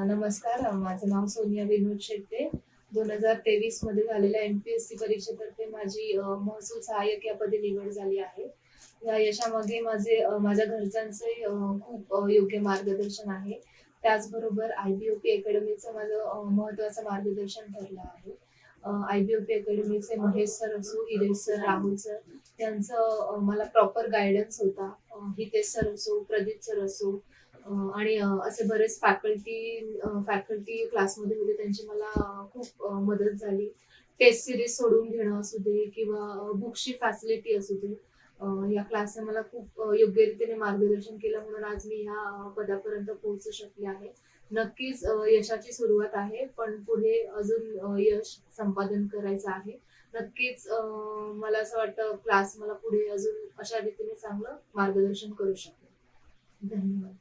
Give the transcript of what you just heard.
नमस्कार. माझं नाव सोनिया विनोद शेट्टे. 2023 मध्ये झालेल्या MPSC परीक्षेतर्फे माझी महसूल सहाय्यक या पदी निवड झाली आहे. या यशामागे माझ्या घरच्यांचे खूप योग्य मार्गदर्शन आहे. त्याचबरोबर IBOP अकॅडमीचं माझं महत्त्वाचं मार्गदर्शन ठरलं आहे. IBOP अकॅडमीचे महेश सर असो, हिरेश सर, राहुल सर यांचं मला प्रॉपर गाईडन्स होता. हितेश सर असो, प्रदीप सर असो आणि असे बरेच फॅकल्टी क्लासमध्ये होते, त्यांची मला खूप मदत झाली. टेस्ट सिरीज सोडवून घेणं असू दे किंवा बुक्सची फॅसिलिटी असू दे, या क्लासने मला खूप योग्य रीतीने मार्गदर्शन केलं, म्हणून आज मी ह्या पदापर्यंत पोहोचू शकले आहे. नक्कीच यशाची सुरुवात आहे, पण पुढे अजून यश संपादन करायचं आहे. नक्कीच मला असं वाटतं क्लास मला पुढे अजून अशा रीतीने चांगलं मार्गदर्शन करू शकेल. धन्यवाद.